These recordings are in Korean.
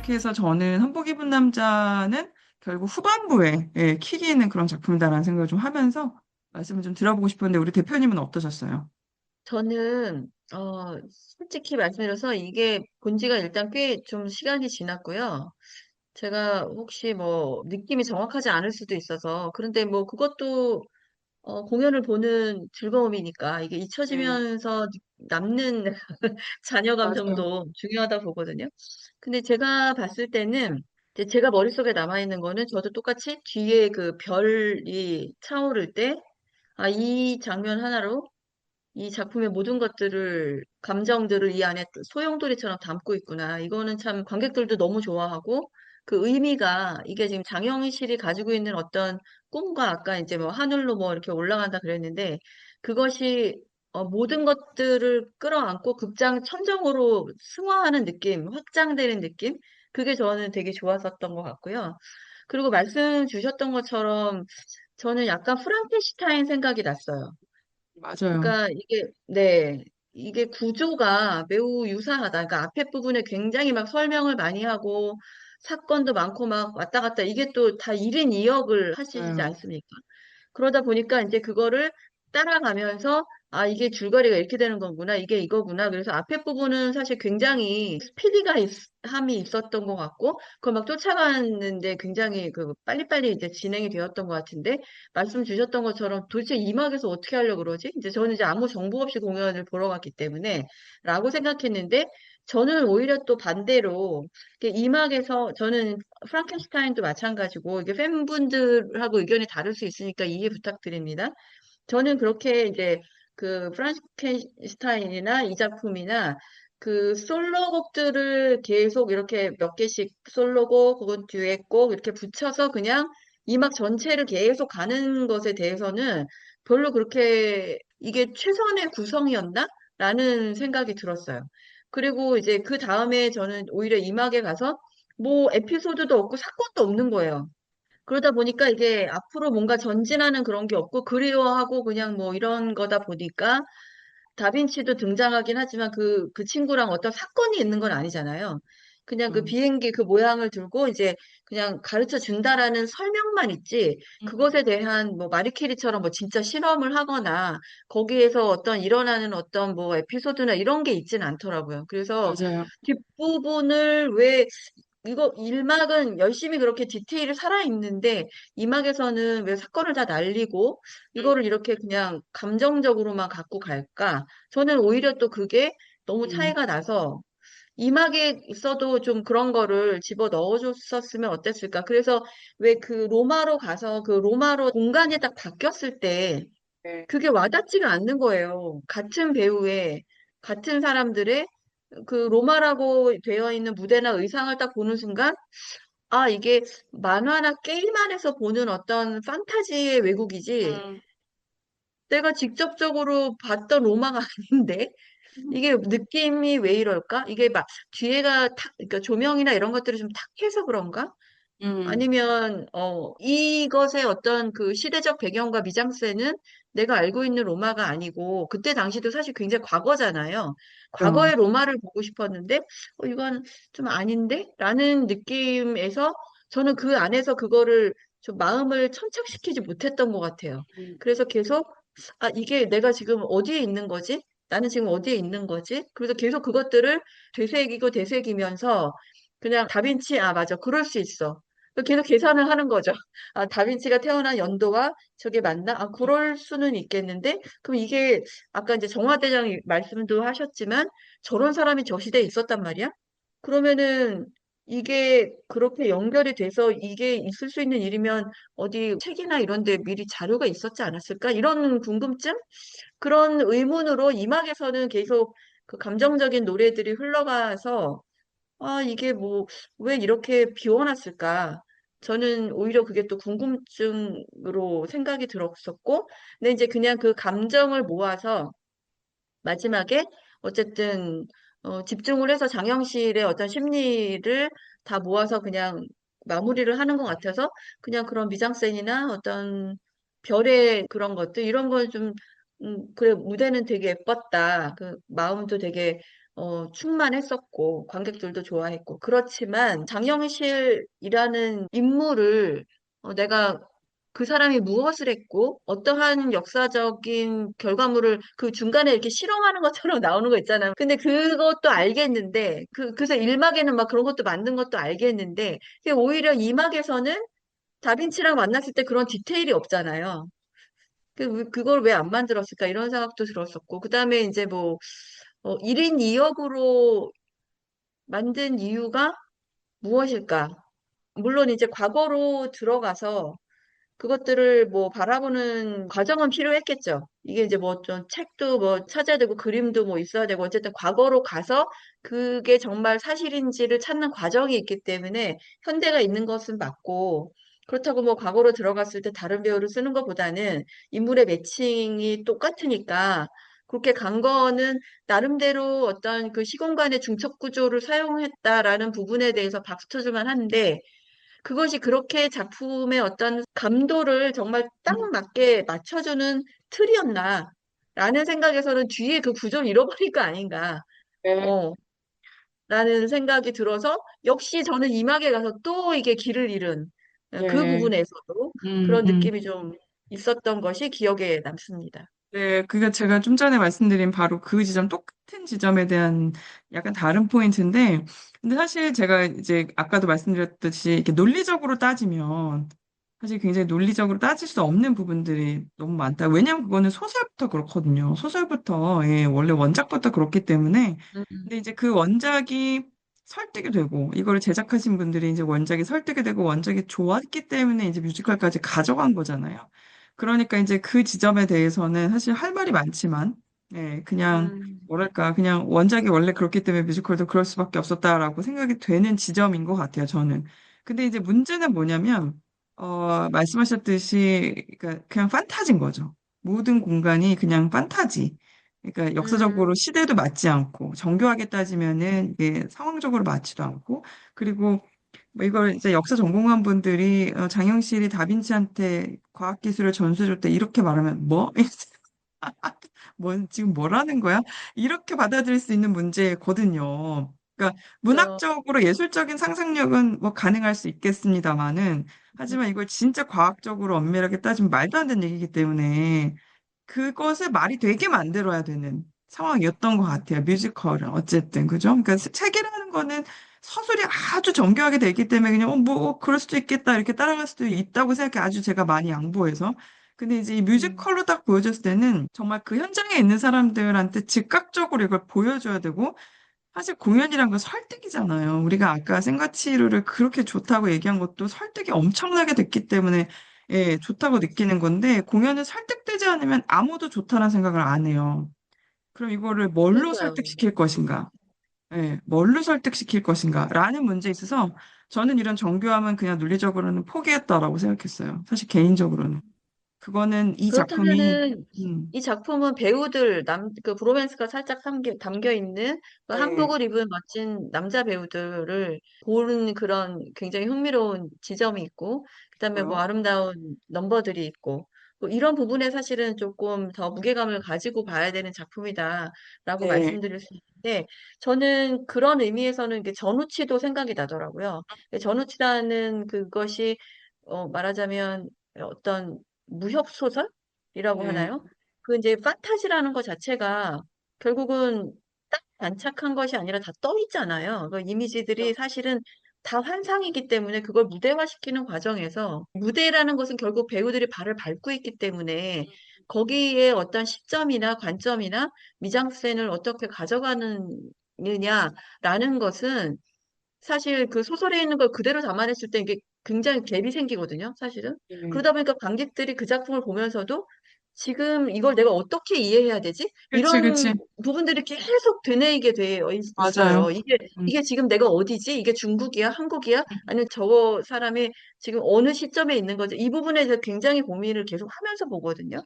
그렇게 해서 저는 한복 입은 남자는 결국 후반부에 예, 킥이 있는 그런 작품이다라는 생각을 좀 하면서 말씀을 좀 들어보고 싶었는데 우리 대표님은 어떠셨어요? 저는 솔직히 말씀드려서 이게 본 지가 일단 꽤 좀 시간이 지났고요. 제가 혹시 뭐 느낌이 정확하지 않을 수도 있어서 그런데 뭐 그것도 공연을 보는 즐거움이니까 이게 네, 잊혀지면서 남는 자녀 맞아요. 감정도 중요하다 보거든요. 근데 제가 봤을 때는 이제 제가 머릿속에 남아있는 거는 저도 똑같이 뒤에 그 별이 차오를 때, 아, 이 장면 하나로 이 작품의 모든 것들을, 감정들을 이 안에 소용돌이처럼 담고 있구나. 이거는 참 관객들도 너무 좋아하고 그 의미가 이게 지금 장영실이 가지고 있는 어떤 꿈과 아까 이제 뭐 하늘로 뭐 이렇게 올라간다 그랬는데 그것이 모든 것들을 끌어안고 극장 천정으로 승화하는 느낌, 확장되는 느낌? 그게 저는 되게 좋았었던 것 같고요. 그리고 말씀 주셨던 것처럼 저는 약간 프랑켄슈타인 생각이 났어요. 맞아요. 그러니까 네, 이게 구조가 매우 유사하다. 그러니까 앞에 부분에 굉장히 막 설명을 많이 하고 사건도 많고 막 왔다 갔다 이게 또 다 1인 2역을 하시지 맞아요. 않습니까? 그러다 보니까 이제 그거를 따라가면서 아, 이게 줄거리가 이렇게 되는 거구나. 이게 이거구나. 그래서 앞에 부분은 사실 굉장히 함이 있었던 것 같고, 그걸 막 쫓아가는데 굉장히 그 빨리빨리 이제 진행이 되었던 것 같은데, 말씀 주셨던 것처럼 도대체 이 막에서 어떻게 하려고 그러지? 이제 저는 이제 아무 정보 없이 공연을 보러 갔기 때문에, 라고 생각했는데, 저는 오히려 또 반대로, 이 막에서 저는 프랑켄슈타인도 마찬가지고 이게 팬분들하고 의견이 다를 수 있으니까 이해 부탁드립니다. 저는 그렇게 이제 그 프랑켄슈타인이나 이 작품이나 그 솔로곡들을 계속 이렇게 몇 개씩 솔로곡 혹은 듀엣곡 이렇게 붙여서 그냥 이 막 전체를 계속 가는 것에 대해서는 별로 그렇게 이게 최선의 구성이었나? 라는 생각이 들었어요. 그리고 이제 그 다음에 저는 오히려 이 막에 가서 뭐 에피소드도 없고 사건도 없는 거예요. 그러다 보니까 이게 앞으로 뭔가 전진하는 그런 게 없고 그리워하고 그냥 뭐 이런 거다 보니까 다빈치도 등장하긴 하지만 그 친구랑 어떤 사건이 있는 건 아니잖아요. 그냥 그 음, 비행기 그 모양을 들고 이제 그냥 가르쳐 준다라는 설명만 있지 그것에 대한 뭐 마리캐리처럼 뭐 진짜 실험을 하거나 거기에서 어떤 일어나는 어떤 뭐 에피소드나 이런 게 있진 않더라고요. 그래서 맞아요. 뒷부분을 왜 이거 1막은 열심히 그렇게 디테일이 살아있는데 2막에서는 왜 사건을 다 날리고 이거를 이렇게 그냥 감정적으로만 갖고 갈까? 저는 오히려 또 그게 너무 음, 차이가 나서 2막에 있어도 좀 그런 거를 집어 넣어줬었으면 어땠을까? 그래서 왜 그 로마로 가서 그 로마로 공간이 딱 바뀌었을 때 네. 그게 와닿지가 않는 거예요. 같은 배우의, 같은 사람들의 그 로마라고 되어 있는 무대나 의상을 딱 보는 순간, 아, 이게 만화나 게임 안에서 보는 어떤 판타지의 왜곡이지, 음, 내가 직접적으로 봤던 로마가 아닌데, 이게 느낌이 왜 이럴까? 이게 막 뒤에가 탁, 그러니까 조명이나 이런 것들이 좀 탁해서 그런가? 음, 아니면 이것의 어떤 그 시대적 배경과 미장센은 내가 알고 있는 로마가 아니고 그때 당시도 사실 굉장히 과거잖아요. 그럼, 과거의 로마를 보고 싶었는데 이건 좀 아닌데? 라는 느낌에서 저는 그 안에서 그거를 좀 마음을 천착시키지 못했던 것 같아요. 음, 그래서 계속 아 이게 내가 지금 어디에 있는 거지? 나는 지금 어디에 있는 거지? 그래서 계속 그것들을 되새기고 되새기면서 그냥 다빈치, 아, 맞아. 그럴 수 있어. 계속 계산을 하는 거죠. 아, 다빈치가 태어난 연도와 저게 맞나? 아, 그럴 수는 있겠는데? 그럼 이게 아까 이제 정화대장이 말씀도 하셨지만 저런 사람이 저 시대에 있었단 말이야? 그러면은 이게 그렇게 연결이 돼서 이게 있을 수 있는 일이면 어디 책이나 이런 데 미리 자료가 있었지 않았을까? 이런 궁금증? 그런 의문으로 이막에서는 계속 그 감정적인 노래들이 흘러가서 아, 이게 뭐, 왜 이렇게 비워놨을까? 저는 오히려 그게 또 궁금증으로 생각이 들었었고, 근데 이제 그냥 그 감정을 모아서 마지막에 어쨌든, 집중을 해서 장영실의 어떤 심리를 다 모아서 그냥 마무리를 하는 것 같아서 그냥 그런 미장센이나 어떤 별의 그런 것들, 이런 걸 좀, 그래, 무대는 되게 예뻤다. 그 마음도 되게 충만했었고, 관객들도 좋아했고. 그렇지만 장영실이라는 인물을 내가 그 사람이 무엇을 했고, 어떠한 역사적인 결과물을 그 중간에 이렇게 실험하는 것처럼 나오는 거 있잖아요. 근데 그것도 알겠는데, 그래서 1막에는 막 그런 것도 만든 것도 알겠는데, 근데 오히려 2막에서는 다빈치랑 만났을 때 그런 디테일이 없잖아요. 그걸 왜 안 만들었을까? 이런 생각도 들었었고, 그 다음에 이제 뭐, 1인 2역으로 만든 이유가 무엇일까? 물론 이제 과거로 들어가서 그것들을 뭐 바라보는 과정은 필요했겠죠. 이게 이제 뭐 좀 책도 뭐 찾아야 되고 그림도 뭐 있어야 되고 어쨌든 과거로 가서 그게 정말 사실인지를 찾는 과정이 있기 때문에 현대가 있는 것은 맞고 그렇다고 뭐 과거로 들어갔을 때 다른 배우를 쓰는 것보다는 인물의 매칭이 똑같으니까 그렇게 간 거는 나름대로 어떤 그 시공간의 중첩 구조를 사용했다라는 부분에 대해서 박수 쳐줄 만한데 그것이 그렇게 작품의 어떤 감도를 정말 딱 음, 맞게 맞춰주는 틀이었나? 라는 생각에서는 뒤에 그 구조를 잃어버린 거 아닌가? 네. 어, 라는 생각이 들어서 역시 저는 이막에 가서 또 이게 길을 잃은 그 네. 부분에서도 음, 그런 음. 느낌이 좀 있었던 것이 기억에 남습니다. 네, 그게 제가 좀 전에 말씀드린 바로 그 지점, 똑같은 지점에 대한 약간 다른 포인트인데, 근데 사실 제가 이제 아까도 말씀드렸듯이 이렇게 논리적으로 따지면 사실 굉장히 논리적으로 따질 수 없는 부분들이 너무 많다. 왜냐면 그거는 소설부터 그렇거든요. 소설부터, 예, 원래 원작부터 그렇기 때문에. 음, 근데 이제 그 원작이 설득이 되고, 이거를 제작하신 분들이 이제 원작이 설득이 되고, 원작이 좋았기 때문에 이제 뮤지컬까지 가져간 거잖아요. 그러니까 이제 그 지점에 대해서는 사실 할 말이 많지만, 예, 그냥, 음, 뭐랄까, 그냥 원작이 원래 그렇기 때문에 뮤지컬도 그럴 수밖에 없었다라고 생각이 되는 지점인 것 같아요, 저는. 근데 이제 문제는 뭐냐면, 말씀하셨듯이, 그러니까 그냥 판타지인 거죠. 모든 공간이 그냥 판타지. 그러니까 역사적으로 음, 시대도 맞지 않고, 정교하게 따지면은 이게 상황적으로 맞지도 않고, 그리고 뭐 이걸 이제 역사 전공한 분들이 장영실이 다빈치한테 과학기술을 전수해줬대 이렇게 말하면 뭐? 지금 뭐라는 거야? 이렇게 받아들일 수 있는 문제거든요. 그러니까 저, 문학적으로 예술적인 상상력은 뭐 가능할 수 있겠습니다만은 하지만 이걸 진짜 과학적으로 엄밀하게 따지면 말도 안 되는 얘기이기 때문에 그것을 말이 되게 만들어야 되는 상황이었던 것 같아요. 뮤지컬은 어쨌든 그죠? 그러니까 책이라는 거는 서술이 아주 정교하게 돼 있기 때문에 그냥 그럴 수도 있겠다 이렇게 따라갈 수도 있다고 생각해 아주 제가 많이 양보해서 근데 이제 이 음, 뮤지컬로 딱 보여줬을 때는 정말 그 현장에 있는 사람들한테 즉각적으로 이걸 보여줘야 되고 사실 공연이란 건 설득이잖아요. 우리가 아까 생가치루를 그렇게 좋다고 얘기한 것도 설득이 엄청나게 됐기 때문에 예, 좋다고 느끼는 건데 공연은 설득되지 않으면 아무도 좋다는 생각을 안 해요. 그럼 이거를 뭘로 그러니까요. 설득시킬 것인가? 예, 뭘로 설득시킬 것인가? 라는 문제에 있어서 저는 이런 정교함은 그냥 논리적으로는 포기했다라고 생각했어요. 사실 개인적으로는. 그거는 이 작품이 그렇다면은 음, 이 작품은 배우들 그 브로맨스가 살짝 담겨 있는 그 네, 한복을 입은 멋진 남자 배우들을 보는 그런 굉장히 흥미로운 지점이 있고 그다음에 뭐 그거요. 아름다운 넘버들이 있고 뭐 이런 부분에 사실은 조금 더 무게감을 가지고 봐야 되는 작품이다라고 네, 말씀드릴 수 있는데 저는 그런 의미에서는 이게 전우치도 생각이 나더라고요. 전우치라는 그것이 말하자면 어떤 무협 소설이라고 네, 하나요? 그 이제 판타지라는 것 자체가 결국은 딱 안착한 것이 아니라 다 떠 있잖아요. 그 이미지들이 사실은 다 환상이기 때문에 그걸 무대화시키는 과정에서 무대라는 것은 결국 배우들이 발을 밟고 있기 때문에 거기에 어떤 시점이나 관점이나 미장센을 어떻게 가져가느냐라는 것은 사실 그 소설에 있는 걸 그대로 담아냈을 때 이게 굉장히 갭이 생기거든요, 사실은. 네. 그러다 보니까 관객들이 그 작품을 보면서도 지금 이걸 내가 어떻게 이해해야 되지? 그치, 이런 그치. 부분들이 계속 되뇌이게 되어 맞아요. 있어요. 음, 이게 지금 내가 어디지? 이게 중국이야? 한국이야? 아니면 저 사람이 지금 어느 시점에 있는 거지? 이 부분에 대해서 굉장히 고민을 계속 하면서 보거든요.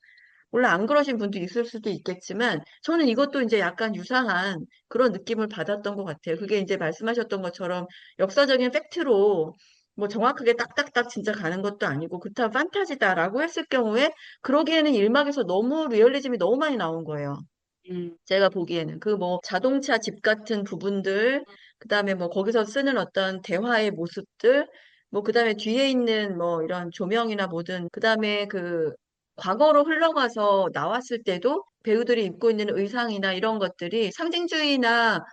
물론 안 그러신 분도 있을 수도 있겠지만 저는 이것도 이제 약간 유사한 그런 느낌을 받았던 것 같아요. 그게 이제 말씀하셨던 것처럼 역사적인 팩트로 뭐 정확하게 딱딱딱 진짜 가는 것도 아니고 그렇다면 판타지다라고 했을 경우에 그러기에는 일막에서 너무 리얼리즘이 너무 많이 나온 거예요. 음, 제가 보기에는 그 뭐 자동차 집 같은 부분들, 그다음에 뭐 거기서 쓰는 어떤 대화의 모습들, 뭐 그다음에 뒤에 있는 뭐 이런 조명이나 뭐든, 그다음에 그 과거로 흘러가서 나왔을 때도 배우들이 입고 있는 의상이나 이런 것들이 상징주의나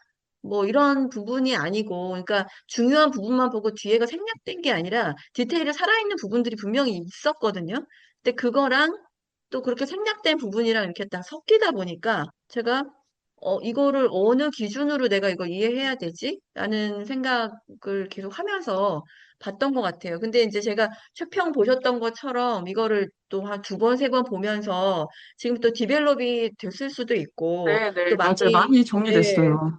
뭐 이런 부분이 아니고, 그러니까 중요한 부분만 보고 뒤에가 생략된 게 아니라 디테일에 살아있는 부분들이 분명히 있었거든요. 근데 그거랑 또 그렇게 생략된 부분이랑 이렇게 딱 섞이다 보니까 제가 이거를 어느 기준으로 내가 이걸 이해해야 되지? 라는 생각을 계속 하면서 봤던 것 같아요. 근데 이제 제가 최평 보셨던 것처럼 이거를 또 한 두 번, 세 번 보면서 지금 또 디벨롭이 됐을 수도 있고, 네, 네, 또 맞아요. 많이, 많이 예, 정리됐어요.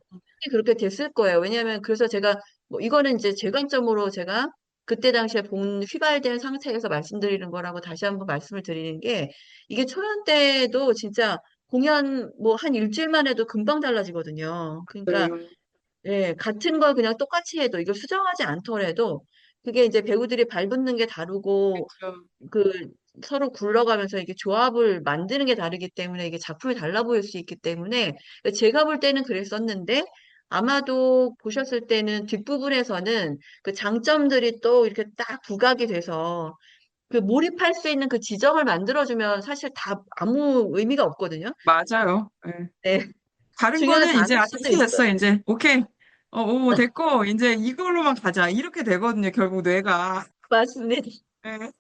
그렇게 됐을 거예요. 왜냐하면 그래서 제가 뭐 이거는 이제 제 관점으로 제가 그때 당시에 본 휘발된 상태에서 말씀드리는 거라고 다시 한번 말씀을 드리는 게, 이게 초연 때도 진짜 공연 뭐 한 일주일만 해도 금방 달라지거든요. 그러니까 네, 예, 같은 걸 그냥 똑같이 해도 이걸 수정하지 않더라도 그게 이제 배우들이 발붙는 게 다르고 그렇죠. 그 서로 굴러가면서 이게 조합을 만드는 게 다르기 때문에 이게 작품이 달라 보일 수 있기 때문에 제가 볼 때는 그랬었는데, 아마도 보셨을 때는 뒷부분에서는 그 장점들이 또 이렇게 딱 부각이 돼서 그 몰입할 수 있는 그 지점을 만들어주면 사실 다 아무 의미가 없거든요. 맞아요. 네. 네. 다른 중요하지 거는 않을 이제 수도 이렇게 됐어. 있어요. 이제 오케이. 오, 됐고 이제 이걸로만 가자. 이렇게 되거든요. 결국 뇌가. 맞습니다. 네.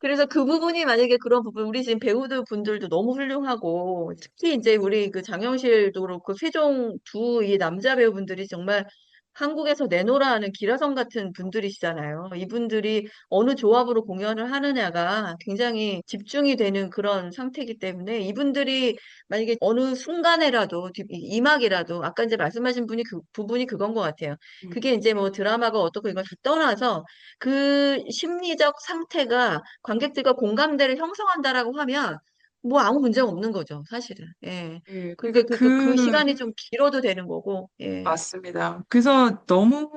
그래서 그 부분이 만약에 그런 부분, 우리 지금 배우들 분들도 너무 훌륭하고, 특히 이제 우리 그 장영실도 그렇고, 세종 두 이 남자 배우분들이 정말 한국에서 내노라 하는 기라성 같은 분들이시잖아요. 이분들이 어느 조합으로 공연을 하느냐가 굉장히 집중이 되는 그런 상태이기 때문에 이분들이 만약에 어느 순간에라도, 이막이라도, 아까 이제 말씀하신 분이 그 부분이 그건 것 같아요. 음, 그게 이제 뭐 드라마가 어떻고 이걸 다 떠나서 그 심리적 상태가 관객들과 공감대를 형성한다라고 하면 뭐 아무 문제가 없는 거죠, 사실은. 예. 예, 그게 그러니까 그 시간이 좀 길어도 되는 거고. 예. 맞습니다. 그래서 너무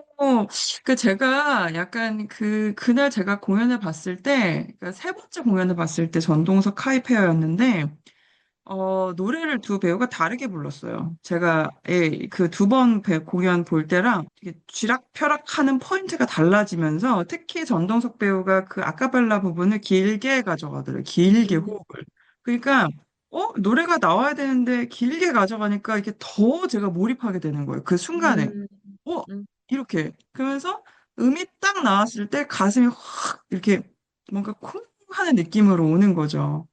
제가 약간 그날 제가 공연을 봤을 때, 그러니까 세 번째 공연을 봤을 때 전동석 카이페어였는데 노래를 두 배우가 다르게 불렀어요. 제가 그 두 번 공연 볼 때랑 되게 쥐락펴락하는 포인트가 달라지면서 특히 전동석 배우가 그 아카펠라 부분을 길게 가져가더라고요. 길게 음, 호흡을. 그러니까 노래가 나와야 되는데 길게 가져가니까 이게 더 제가 몰입하게 되는 거예요. 그 순간에. 음, 어, 음. 이렇게. 그러면서 음이 딱 나왔을 때 가슴이 확 이렇게 뭔가 쿵 하는 느낌으로 오는 거죠.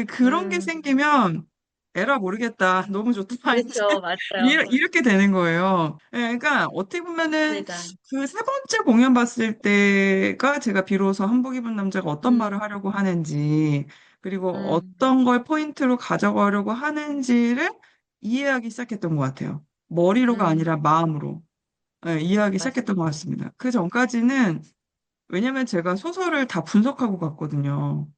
그런 게 음. 생기면 에라 모르겠다. 너무 좋다. 이제 그렇죠. 맞아요. 이렇게 되는 거예요. 예, 그러니까 어떻게 보면은 맞습니다. 그 세 번째 공연 봤을 때가 제가 비로소 한복 입은 남자가 어떤 음, 말을 하려고 하는지 그리고 음, 어떤 걸 포인트로 가져가려고 하는지를 이해하기 시작했던 것 같아요. 머리로가 음, 아니라 마음으로. 예, 이해하기 시작했던 것 맞습니다. 같습니다. 그 전까지는 왜냐면 제가 소설을 다 분석하고 갔거든요.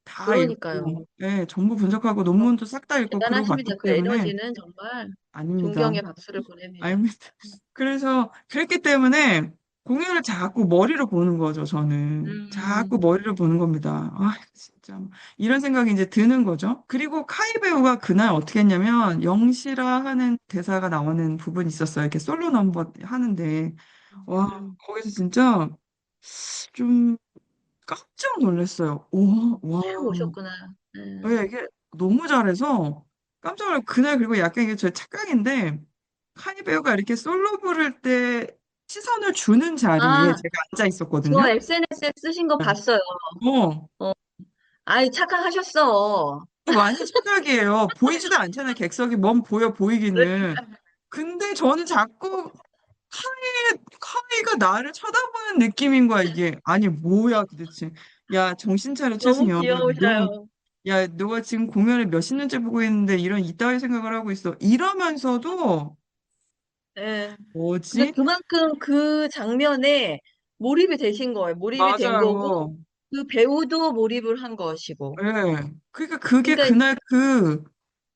다 그러니까요. 읽고, 네, 전부 분석하고 어, 논문도 싹 다 읽고 그러고 갔기 대단하십니다. 그 때문에 에너지는 정말 아닙니다. 존경의 박수를 보냅니다. 아닙니다. 그래서 그랬기 때문에 공연을 자꾸 머리로 보는 거죠, 저는. 자꾸 음, 머리로 보는 겁니다. 아, 진짜. 이런 생각이 이제 드는 거죠. 그리고 카이 배우가 그날 어떻게 했냐면 영시라 하는 대사가 나오는 부분이 있었어요. 이렇게 솔로 넘버 하는데. 와, 음. 거기서 진짜 좀 깜짝 놀랐어요. 와, 쭉 와. 오셨구나. 네, 이게 너무 잘해서 깜짝 놀랐고 그날 그리고 약간 이게 제 착각인데 카니 배우가 이렇게 솔로 부를 때 시선을 주는 자리에 아, 제가 앉아 저 있었거든요. SNS에 쓰신 거 네. 봤어요. 어, 어, 아이, 착각하셨어. 완전 착각이에요. 보이지도 않잖아요. 객석이 뭔 보여 보이기는. 근데 저는 자꾸 카이가 나를 쳐다보는 느낌인 거야, 이게. 아니, 뭐야, 도대체. 야, 정신 차려, 너무 최승연. 너, 귀여우셔요. 야, 너가 지금 공연을 몇십 년째 보고 있는데 이런 이따위 생각을 하고 있어. 이러면서도, 예. 근데 뭐지? 그만큼 그 장면에 몰입이 되신 거예요. 몰입이 된 거고, 맞아요. 그 배우도 몰입을 한 것이고. 예. 그러니까 그게 그러니까, 그날 그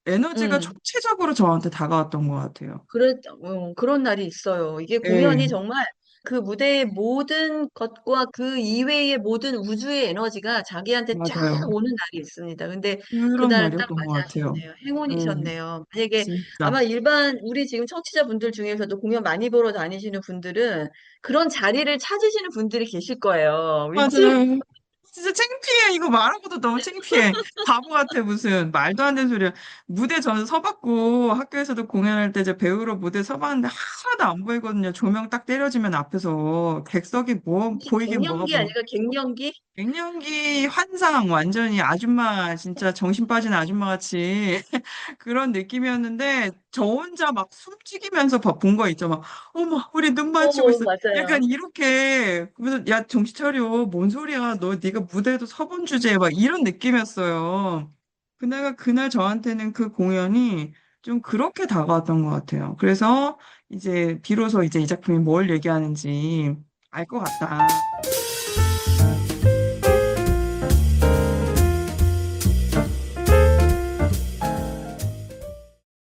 에너지가 음, 총체적으로 저한테 다가왔던 것 같아요. 그런 날이 있어요. 이게 예. 공연이 정말 그 무대의 모든 것과 그 이외의 모든 우주의 에너지가 자기한테 쫙 맞아요. 오는 날이 있습니다. 근데 그런 그날을 딱 날이었던 것 같아요. 맞이하셨네요. 음, 행운이셨네요. 만약에 진짜. 아마 일반 우리 지금 청취자분들 중에서도 공연 많이 보러 다니시는 분들은 그런 자리를 찾으시는 분들이 계실 거예요. 왠지 맞아요. 진짜 창피해. 이거 말하고도 너무 창피해. 바보 같아, 무슨. 말도 안 되는 소리야. 무대 저는 서봤고, 학교에서도 공연할 때 이제 배우로 무대 서봤는데 하나도 안 보이거든요. 조명 딱 때려지면 앞에서. 객석이 뭐, 혹시 보이긴 뭐가 갱년기 보여. 아닐까? 갱년기? 갱년기 환상, 완전히 아줌마, 진짜 정신 빠진 아줌마 같이 그런 느낌이었는데, 저 혼자 막 숨죽이면서 본 거 있죠. 막, 어머, 우리 눈 마주치고 있어. 맞아요. 약간 이렇게, 그래서, 야, 정신 차려. 뭔 소리야. 너, 네가 무대에도 서본 주제에 막 이런 느낌이었어요. 그날 저한테는 그 공연이 좀 그렇게 다가왔던 것 같아요. 그래서 이제 비로소 이제 이 작품이 뭘 얘기하는지 알 것 같다.